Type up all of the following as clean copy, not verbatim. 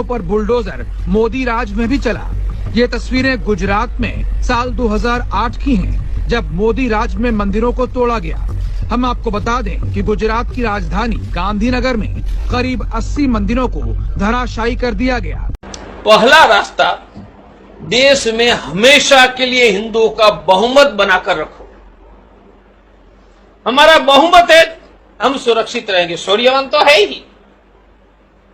पर बुलडोजर मोदी राज में भी चला। ये तस्वीरें गुजरात में साल 2008 की हैं, जब मोदी राज में मंदिरों को तोड़ा गया। हम आपको बता दें कि गुजरात की राजधानी गांधीनगर में करीब 80 मंदिरों को धराशायी कर दिया गया। पहला रास्ता देश में हमेशा के लिए हिंदुओं का बहुमत बनाकर रखो। हमारा बहुमत है, हम सुरक्षित रहेंगे। सूर्यवान तो है ही,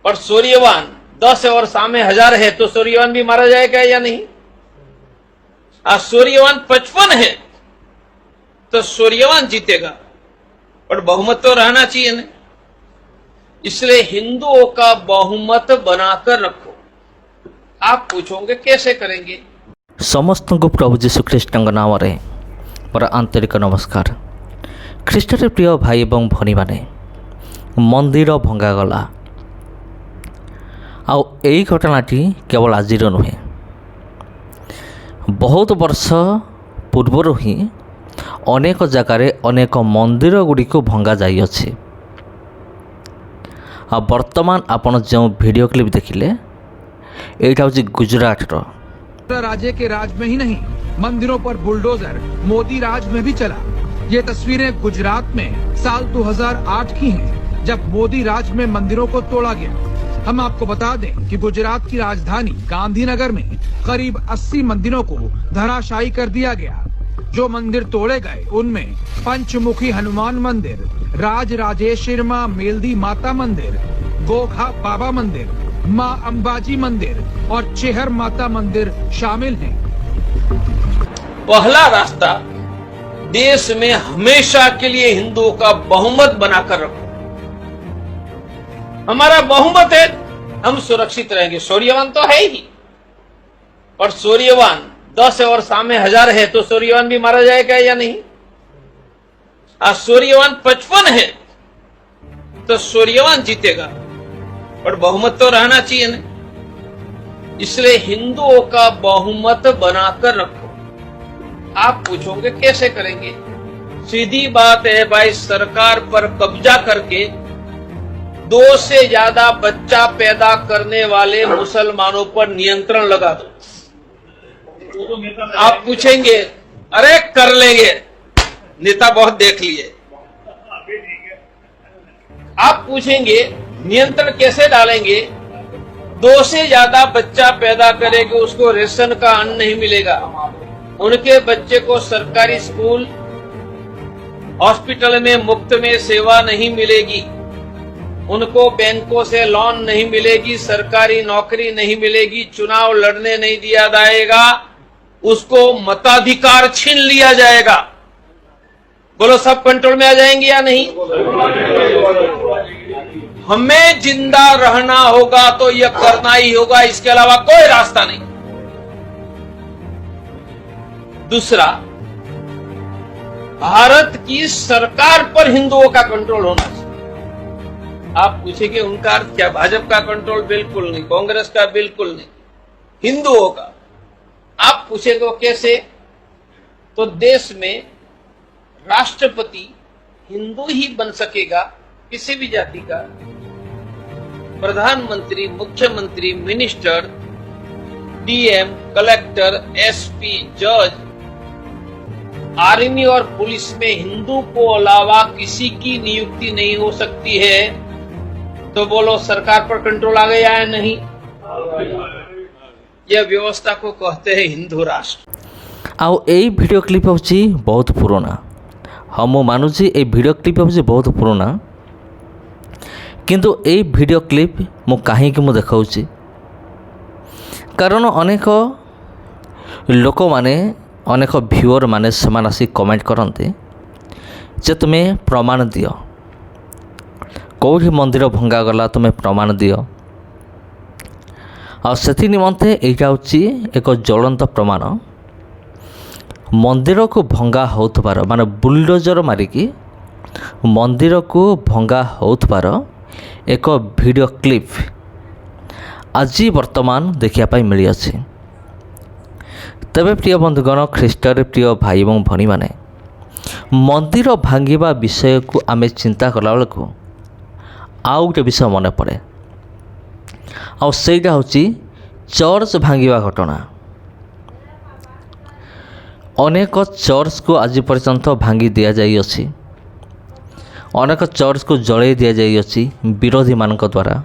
पर सूर्यवान 10 और सामने 1000 है तो सूर्यवान भी मारा जाएगा या नहीं? आज सूर्यवान 55 है तो सूर्यवान जीतेगा, पर बहुमत तो रहना चाहिए ना। इसलिए हिंदुओं का बहुमत बनाकर रखो। आप पूछोगे कैसे करेंगे? समस्त को प्रभु जीशु ख्रीष्ट नाम रे मोर आंतरिक नमस्कार। ख्रीष्ट प्रिय भाई एवं भनी माने मंदिर भंगागला आ यही घटनाटी केवल आज नुहे, बहुत वर्ष पूर्वर ही अनेक जगार अनेक मंदिर गुड़िक भंगा जाइए। आ वर्तमान आपण जो वीडियो क्लिप देखिले एटा हूँ गुजरात राज्य के राज में ही नहीं, मंदिरों पर बुलडोजर मोदी राज में भी चला। ये तस्वीरें गुजरात में साल 2008 की हैं, जब मोदी राज में मंदिरों को तोड़ा गया। हम आपको बता दें कि गुजरात की राजधानी गांधीनगर में करीब 80 मंदिरों को धराशायी कर दिया गया। जो मंदिर तोड़े गए उनमें पंचमुखी हनुमान मंदिर, राज राजेश्वरी मां मेलदी माता मंदिर, गोखा बाबा मंदिर, मां अंबाजी मंदिर और चेहर माता मंदिर शामिल हैं। पहला रास्ता देश में हमेशा के लिए हिंदुओं का बहुमत बनाकर रखो। हमारा बहुमत है, हम सुरक्षित रहेंगे। सूर्यवान तो है ही, पर सूर्यवान 10 और सामने 1000 है तो सूर्यवान भी मारा जाएगा या नहीं? आज सूर्यवान 55 है तो सूर्यवान जीतेगा, पर बहुमत तो रहना चाहिए ना। इसलिए हिंदुओं का बहुमत बनाकर रखो। आप पूछोगे कैसे करेंगे? सीधी बात है भाई, सरकार पर कब्जा करके 2 से ज्यादा बच्चा पैदा करने वाले मुसलमानों पर नियंत्रण लगा दो। आप पूछेंगे अरे कर लेंगे, नेता बहुत देख लिए। आप पूछेंगे नियंत्रण कैसे डालेंगे? 2 से ज्यादा बच्चा पैदा करेंगे, उसको रेशन का अन्न नहीं मिलेगा, उनके बच्चे को सरकारी स्कूल हॉस्पिटल में मुफ्त में सेवा नहीं मिलेगी, उनको बैंकों से लोन नहीं मिलेगी, सरकारी नौकरी नहीं मिलेगी, चुनाव लड़ने नहीं दिया जाएगा, उसको मताधिकार छीन लिया जाएगा। बोलो सब कंट्रोल में आ जाएंगे या नहीं? हमें जिंदा रहना होगा तो यह करना ही होगा, इसके अलावा कोई रास्ता नहीं। दूसरा, भारत की सरकार पर हिंदुओं का कंट्रोल होना चाहिए। आप पूछेंगे उनका अर्थ क्या? भाजपा का कंट्रोल बिल्कुल नहीं, कांग्रेस का बिल्कुल नहीं, हिंदुओं का। आप पूछेंगे कैसे? तो देश में राष्ट्रपति हिंदू ही बन सकेगा, किसी भी जाति का। प्रधानमंत्री, मुख्यमंत्री, मिनिस्टर, डीएम, कलेक्टर, एसपी, जज, आर्मी और पुलिस में हिंदू को अलावा किसी की नियुक्ति नहीं हो सकती है। तो बोलो सरकार पर कंट्रोल आ गया है? नहीं। यह व्यवस्था को कहते हैं हिंदू राष्ट्र। आउ यही वीडियो क्लिप होची बहुत पुराना। हम मानुची ए वीडियो क्लिप होची बहुत पुराना, किंतु ए वीडियो क्लिप मु काहे कि मु देखाउची, कारण अनेक लोक माने अनेक व्यूअर माने समान आसी कमेंट करते जे तुम्हें प्रमाण दियो, कौटी मंदिर भंगा गला तुम्हें प्रमाण दियो। आ से निमंते यहाँ हूँ एक ज्वलंत प्रमाण। मंदिर को भंगा होतबार माने बुलडोजर मारिकी मंदिर को भंगा होतबार एक वीडियो क्लिप आज वर्तमान देखा मिली अछि। तबे प्रिय बंधुगण, ख्रीष्टर प्रिय भाई और भनी माने मंदिर भांगिबा विषय को आमे चिंता कला बेलू आउ गोटे विषय मन पड़े। ଆଉ ସେଇଟା ହେଉଛି ଚର୍ଚ୍ଚ ଭାଙ୍ଗିବା ଘଟଣା। ଅନେକ ଚର୍ଚ୍ଚକୁ ଆଜି ପର୍ଯ୍ୟନ୍ତ ଭାଙ୍ଗି ଦିଆଯାଇଅଛି। ଅନେକ ଚର୍ଚ୍ଚକୁ ଜଳାଇ ଦିଆଯାଇଅଛି ବିରୋଧୀମାନଙ୍କ ଦ୍ୱାରା।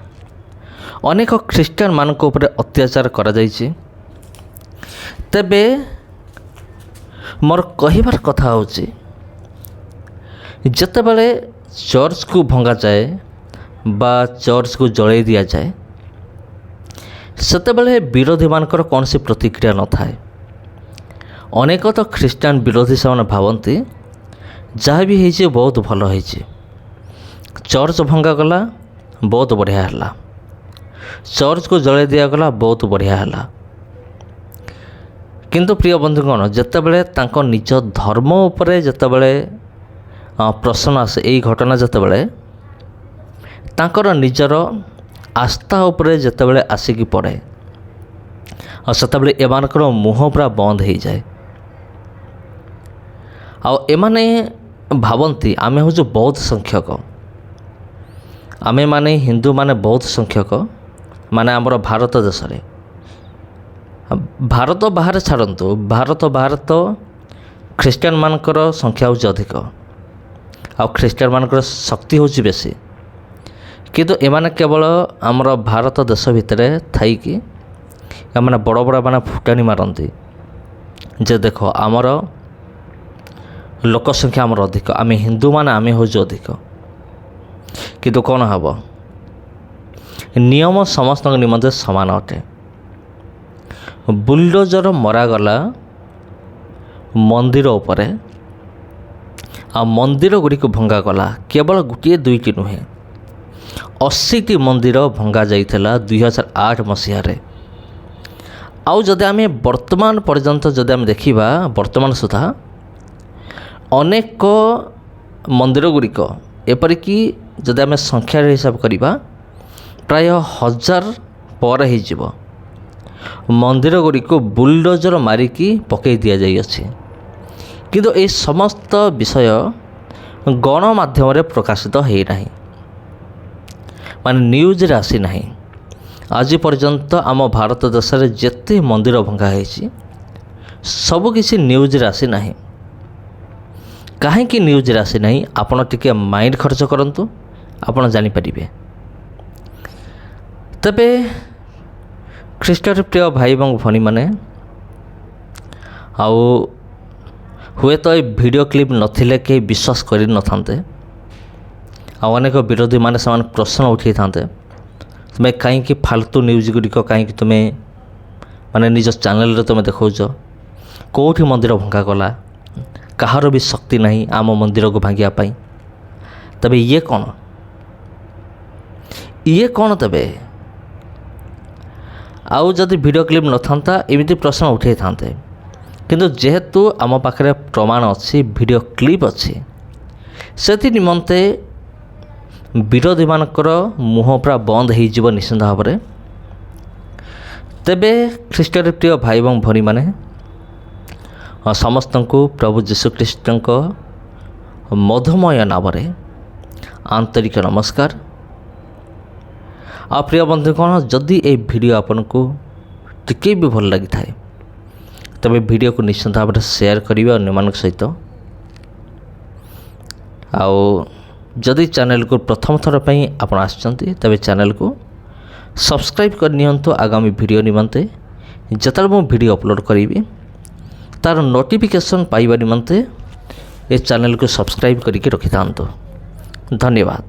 ଅନେକ ଖ୍ରୀଷ୍ଟିଆନମାନଙ୍କ ଉପରେ ଅତ୍ୟାଚାର କରାଯାଇଛି। ତେବେ ମୋର କହିବାର କଥା ହେଉଛି, ଯେତେବେଳେ ଚର୍ଚ୍ଚକୁ ଭଙ୍ଗାଯାଏ ବା ଚର୍ଚ୍ଚକୁ ଜଳାଇ ଦିଆଯାଏ, ସେତେବେଳେ ବିରୋଧୀମାନଙ୍କର କୌଣସି ପ୍ରତିକ୍ରିୟା ନଥାଏ। ଅନେକ ତ ଖ୍ରୀଷ୍ଟିଆନ ବିରୋଧୀ ସେମାନେ ଭାବନ୍ତି ଯାହା ବି ହେଇଛି ବହୁତ ଭଲ ହେଇଛି, ଚର୍ଚ୍ଚ ଭଙ୍ଗାଗଲା ବହୁତ ବଢ଼ିଆ ହେଲା, ଚର୍ଚ୍ଚକୁ ଜଳାଇ ଦିଆଗଲା ବହୁତ ବଢ଼ିଆ ହେଲା। କିନ୍ତୁ ପ୍ରିୟ ବନ୍ଧୁଗଣ, ଯେତେବେଳେ ତାଙ୍କ ନିଜ ଧର୍ମ ଉପରେ ଯେତେବେଳେ ପ୍ରଶ୍ନ ଆସେ, ଏହି ଘଟଣା ଯେତେବେଳେ ତାଙ୍କର ନିଜର ଆସ୍ଥା ଉପରେ ଯେତେବେଳେ ଆସିକି ପଡ଼େ, ଆଉ ସେତେବେଳେ ଏମାନଙ୍କର ମୁହଁ ପୁରା ବନ୍ଦ ହେଇଯାଏ। ଆଉ ଏମାନେ ଭାବନ୍ତି ଆମେ ହେଉଛୁ ବହୁତ ସଂଖ୍ୟକ, ଆମେମାନେ ହିନ୍ଦୁମାନେ ବହୁତ ସଂଖ୍ୟକ, ମାନେ ଆମର ଭାରତ ଦେଶରେ। ଭାରତ ବାହାରେ ଛାଡ଼ନ୍ତୁ, ଭାରତ ବାହାରେ ତ ଖ୍ରୀଷ୍ଟିଆନମାନଙ୍କର ସଂଖ୍ୟା ହେଉଛି ଅଧିକ, ଆଉ ଖ୍ରୀଷ୍ଟିଆନମାନଙ୍କର ଶକ୍ତି ହେଉଛି ବେଶୀ। କିନ୍ତୁ ଏମାନେ କେବଳ ଆମର ଭାରତ ଦେଶ ଭିତରେ ଥାଇକି ଏମାନେ ବଡ଼ ବଡ଼ ମାନେ ଫୁଟାଣି ମାରନ୍ତି ଯେ ଦେଖ ଆମର ଲୋକ ସଂଖ୍ୟା ଆମର ଅଧିକ, ଆମେ ହିନ୍ଦୁମାନେ ଆମେ ହେଉଛୁ ଅଧିକ। କିନ୍ତୁ କ'ଣ ହେବ, ନିୟମ ସମସ୍ତଙ୍କ ନିମନ୍ତେ ସମାନ ଅଟେ। ବୁଲଡୋଜର ମରାଗଲା ମନ୍ଦିର ଉପରେ, ଆଉ ମନ୍ଦିର ଗୁଡ଼ିକୁ ଭଙ୍ଗାଗଲା। କେବଳ ଗୋଟିଏ ଦୁଇଟି ନୁହେଁ, 80ଟି ମନ୍ଦିର ଭଙ୍ଗା ଯାଇଥିଲା 2008 ମସିହାରେ। ଆଉ ଯଦି ଆମେ ବର୍ତ୍ତମାନ ପର୍ଯ୍ୟନ୍ତ ଯଦି ଆମେ ଦେଖିବା, ବର୍ତ୍ତମାନ ସୁଦ୍ଧା ଅନେକ ମନ୍ଦିର ଗୁଡ଼ିକ, ଏପରିକି ଯଦି ଆମେ ସଂଖ୍ୟାରେ ହିସାବ କରିବା ପ୍ରାୟ 1000 ପରେ ହେଇଯିବ, ମନ୍ଦିର ଗୁଡ଼ିକୁ ବୁଲଡୋଜର ମାରିକି ପକାଇ ଦିଆଯାଇଅଛି। କିନ୍ତୁ ଏହି ସମସ୍ତ ବିଷୟ ଗଣମାଧ୍ୟମରେ ପ୍ରକାଶିତ ହୋଇନାହିଁ, ମାନେ ନ୍ୟୁଜ୍ରେ ଆସିନାହିଁ। ଆଜି ପର୍ଯ୍ୟନ୍ତ ଆମ ଭାରତ ଦେଶରେ ଯେତେ ମନ୍ଦିର ଭଙ୍ଗା ହୋଇଛି ସବୁକିଛି ନ୍ୟୁଜ୍ରେ ଆସିନାହିଁ। କାହିଁକି ନ୍ୟୁଜ୍ରେ ଆସିନାହିଁ, ଆପଣ ଟିକିଏ ମାଇଣ୍ଡ ଖର୍ଚ୍ଚ କରନ୍ତୁ, ଆପଣ ଜାଣିପାରିବେ। ତେବେ ଖ୍ରୀଷ୍ଟର ପ୍ରିୟ ଭାଇ ଏବଂ ଭଉଣୀମାନେ, ଆଉ ହୁଏତ ଏ ଭିଡ଼ିଓ କ୍ଲିପ୍ ନଥିଲେ କେହି ବିଶ୍ୱାସ କରିନଥାନ୍ତେ, ଆଉ ଅନେକ ବିରୋଧୀମାନେ ସେମାନେ ପ୍ରଶ୍ନ ଉଠାଇଥାନ୍ତେ, ତୁମେ କାହିଁକି ଫାଲତୁ ନ୍ୟୁଜ୍ ଗୁଡ଼ିକ କାହିଁକି ତୁମେ ମାନେ ନିଜ ଚ୍ୟାନେଲରେ ତୁମେ ଦେଖାଉଛ, କେଉଁଠି ମନ୍ଦିର ଭଙ୍ଗାଗଲା, କାହାର ବି ଶକ୍ତି ନାହିଁ ଆମ ମନ୍ଦିରକୁ ଭାଙ୍ଗିବା ପାଇଁ। ତେବେ ଇଏ କ'ଣ ତେବେ? ଆଉ ଯଦି ଭିଡ଼ିଓ କ୍ଲିପ୍ ନଥାନ୍ତା ଏମିତି ପ୍ରଶ୍ନ ଉଠାଇଥାନ୍ତେ। କିନ୍ତୁ ଯେହେତୁ ଆମ ପାଖରେ ପ୍ରମାଣ ଅଛି, ଭିଡ଼ିଓ କ୍ଲିପ୍ ଅଛି, ସେଥି ନିମନ୍ତେ ବିରୋଧୀମାନଙ୍କର ମୁହଁ ପୁରା ବନ୍ଦ ହୋଇଯିବ ନିଶ୍ଚିନ୍ତ ଭାବରେ। ତେବେ ଖ୍ରୀଷ୍ଟର ପ୍ରିୟ ଭାଇ ଏବଂ ଭଉଣୀମାନେ, ସମସ୍ତଙ୍କୁ ପ୍ରଭୁ ଯୀଶୁଖ୍ରୀଷ୍ଟଙ୍କ ମଧୁମୟ ନାମରେ ଆନ୍ତରିକ ନମସ୍କାର। ଆଉ ପ୍ରିୟ ବନ୍ଧୁଗଣ, ଯଦି ଏହି ଭିଡ଼ିଓ ଆପଣଙ୍କୁ ଟିକେ ବି ଭଲ ଲାଗିଥାଏ ତେବେ ଭିଡ଼ିଓକୁ ନିଶ୍ଚିନ୍ତ ଭାବରେ ସେୟାର କରିବେ ଅନ୍ୟମାନଙ୍କ ସହିତ। ଆଉ ଯଦି ଚ୍ୟାନେଲକୁ ପ୍ରଥମ ଥର ପାଇଁ ଆପଣ ଆସିଛନ୍ତି ତେବେ ଚ୍ୟାନେଲକୁ ସବସ୍କ୍ରାଇବ୍ କରିନିଅନ୍ତୁ। ଆଗାମୀ ଭିଡ଼ିଓ ନିମନ୍ତେ ଯେତେବେଳେ ମୁଁ ଭିଡ଼ିଓ ଅପଲୋଡ଼ କରିବି ତା'ର ନୋଟିଫିକେସନ୍ ପାଇବା ନିମନ୍ତେ ଏ ଚ୍ୟାନେଲକୁ ସବସ୍କ୍ରାଇବ୍ କରିକି ରଖିଥାନ୍ତୁ। ଧନ୍ୟବାଦ।